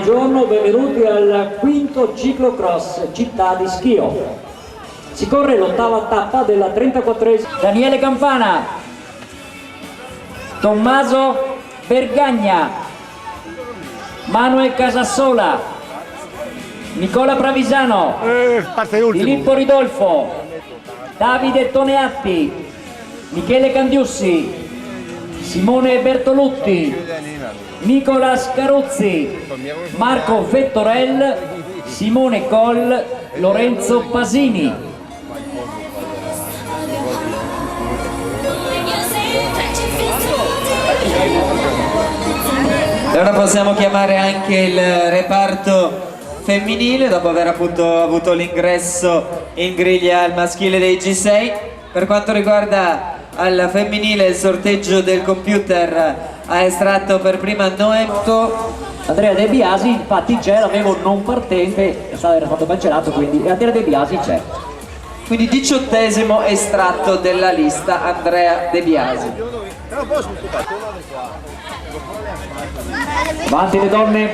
buongiorno, benvenuti al quinto ciclocross Città di Schio. Si corre l'ottava tappa della 34esima. Daniele Campana, Tommaso Vergagna, Manuel Casassola, Nicola Pravisano, Filippo Ridolfo, Davide Toneatti, Michele Candiussi, Simone Bertolutti, Nicolas Caruzzi, Marco Vettorel, Simone Coll, Lorenzo Pasini. E ora possiamo chiamare anche il reparto femminile dopo aver appunto avuto l'ingresso in griglia al maschile dei G6. Per quanto riguarda al femminile, il sorteggio del computer ha estratto per prima Noemto. Andrea De Biasi, infatti c'è, l'avevo non partente, era stato cancellato, quindi Andrea De Biasi c'è. Quindi 18° estratto della lista, Andrea De Biasi. Avanti le donne.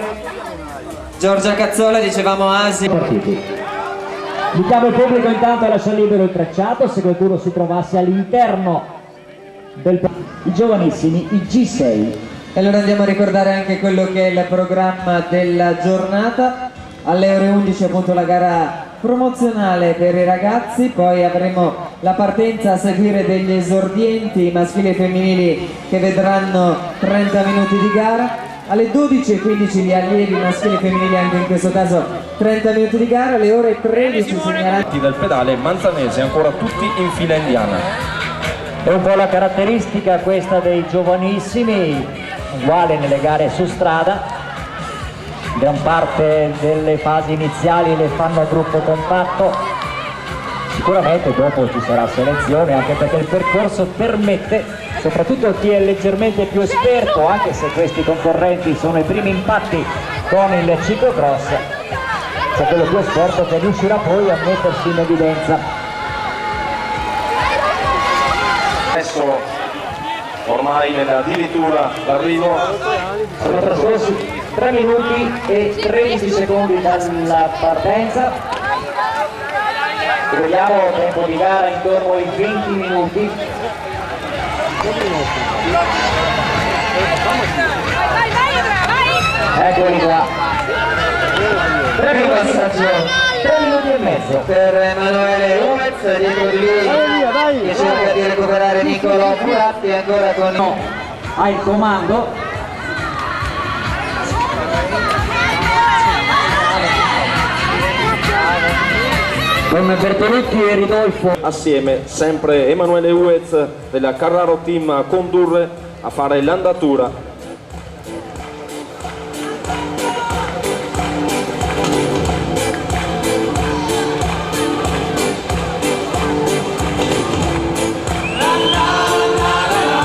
Giorgia Cazzola, dicevamo Asi. Invitiamo il pubblico intanto a lasciare libero il tracciato, se qualcuno si trovasse all'interno i giovanissimi, i G6. E allora andiamo a ricordare anche quello che è il programma della giornata. Alle ore 11 appunto la gara promozionale per i ragazzi, poi avremo la partenza a seguire degli esordienti maschili e femminili che vedranno 30 minuti di gara. Alle 12:15 gli allievi maschili e femminili, anche in questo caso 30 minuti di gara. Alle ore 13 segnalati del pedale Manzanese, ancora tutti in fila indiana. È un po' la caratteristica questa dei giovanissimi, uguale nelle gare su strada. Gran parte delle fasi iniziali le fanno a gruppo compatto, sicuramente dopo ci sarà selezione, anche perché il percorso permette, soprattutto a chi è leggermente più esperto, anche se questi concorrenti sono i primi impatti con il ciclocross, c'è quello più esperto che riuscirà poi a mettersi in evidenza. Adesso ormai addirittura l'arrivo. Sono trascorsi 3 minuti e 13 secondi dalla partenza. Vediamo tempo di gara intorno ai 20 minuti. Eccoli qua. 3 minuti e mezzo per Emanuele Gomez, dietro di lui che cerca di recuperare Nicolò Buratti, ancora con ha il comando. Con Bertolutti e Ridolfo Assieme sempre Emanuele Uez della Carraro Team a condurre, a fare l'andatura.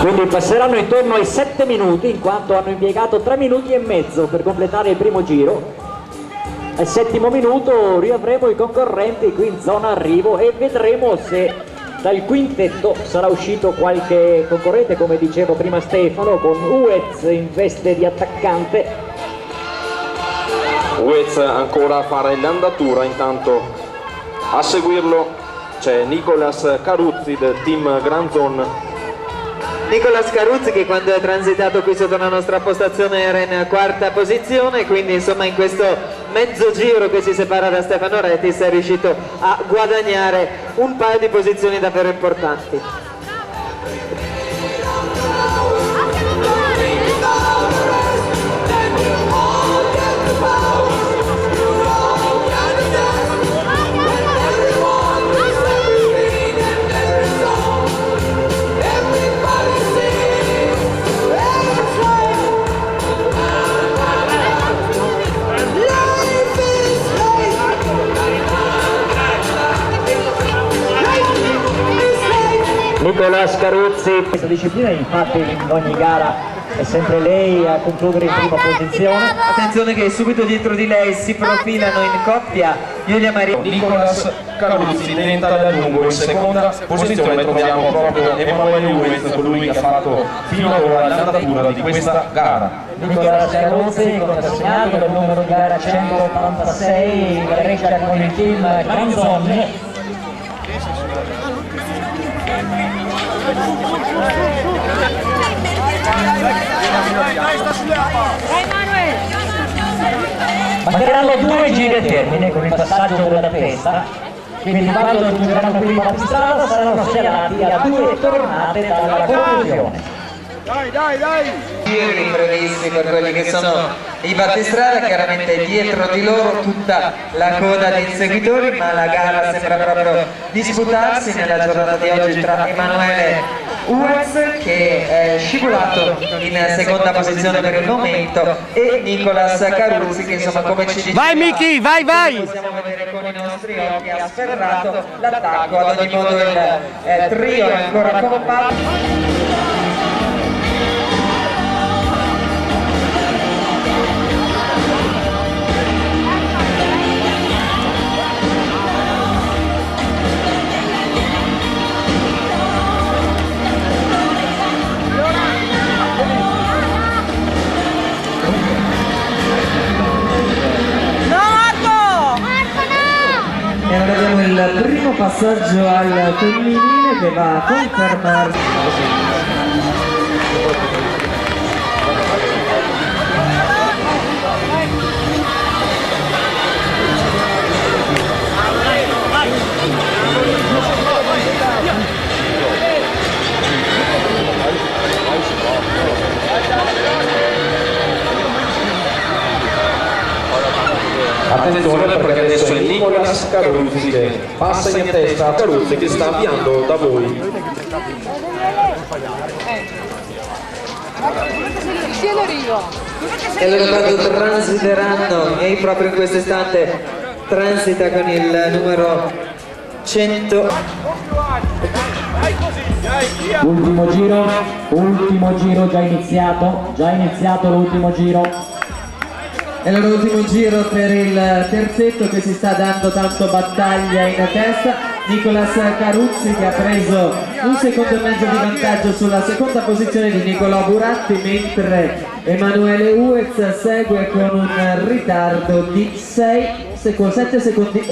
Quindi passeranno intorno ai 7 minuti, in quanto hanno impiegato 3 minuti e mezzo per completare il primo giro. Al 7° minuto riavremo i concorrenti qui in zona arrivo e vedremo se dal quintetto sarà uscito qualche concorrente, come dicevo prima Stefano, con Uez in veste di attaccante. Uez ancora a fare l'andatura, intanto a seguirlo c'è Nicolas Caruzzi del team Grand Zone. Nicolas Caruzzi, che quando è transitato qui sotto la nostra postazione era in 4ª posizione, quindi insomma in questo mezzo giro che si separa da Stefano Retis è riuscito a guadagnare un paio di posizioni davvero importanti. Nicolas Caruzzi, questa disciplina infatti in ogni gara è sempre lei a concludere in prima posizione. Attenzione che subito dietro di lei si profilano in coppia Giulia Maria. Nicolas Caruzzi tenta da lungo in seconda posizione, troviamo proprio Emanuele Uez, colui che ha fatto fino ad ora l'andatura di questa gara. Nicolas Caruzzi con assegnato del numero di gara 186, gareggia con il team Granzon. Mancheranno 2 giri a termine con il passaggio della testa, quindi quando giungeranno qui in battistrada saranno segnalati a 2 tornate dalla conclusione. Giri previsti per quelli che sono i battistrada, chiaramente dietro di loro tutta la coda di inseguitori, ma la gara sembra proprio disputarsi nella giornata di oggi tra Emanuele Uez, che è scivolato in seconda posizione per il momento, e Nicolas Caruzzi, che insomma, come ci dice, vai Miki, vai! Possiamo vedere con i nostri occhi, ha sferrato l'attacco. Ad ogni modo il trio è ancora compatto. E ora abbiamo il primo passaggio al femminile che va a confermarsi. Attenzione perché adesso è Nicolas Caruzzi che passa in testa a Caruzzi, che sta avviando da voi. E allora quando transiteranno, e proprio in questo istante transita con il numero 100. Ultimo giro già iniziato l'ultimo giro. E allora l'ultimo giro per il terzetto che si sta dando tanto battaglia in testa. Nicolas Caruzzi, che ha preso 1,5 secondi di vantaggio sulla seconda posizione di Nicolò Buratti, mentre Emanuele Uez segue con un ritardo di 7,5 secondi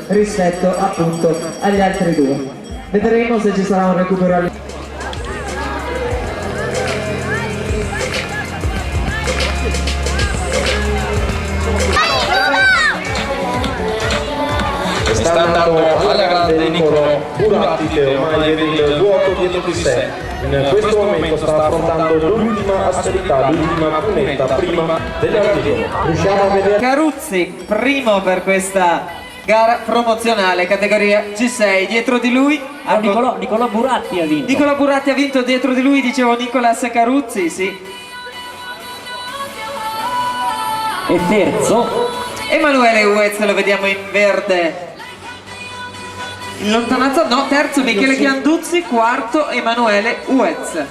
rispetto appunto agli altri due. Vedremo se ci sarà un recupero. Sta andando alla grande Nicolò Buratti, che ormai vede il vuoto dietro di sé. In questo momento sta affrontando l'ultima asperità, l'ultima cunetta prima dell'arrivo. Riusciamo a vedere Caruzzi, primo per questa gara promozionale, categoria G6, dietro di lui Nicolò Buratti ha vinto. Nicolò Buratti ha vinto, dietro di lui dicevo Nicolas Caruzzi, sì. E terzo Emanuele Uez, lo vediamo in verde in lontananza, no, terzo Michele Chianduzzi, quarto Emanuele Uez,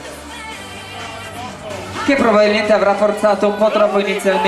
che probabilmente avrà forzato un po' troppo inizialmente.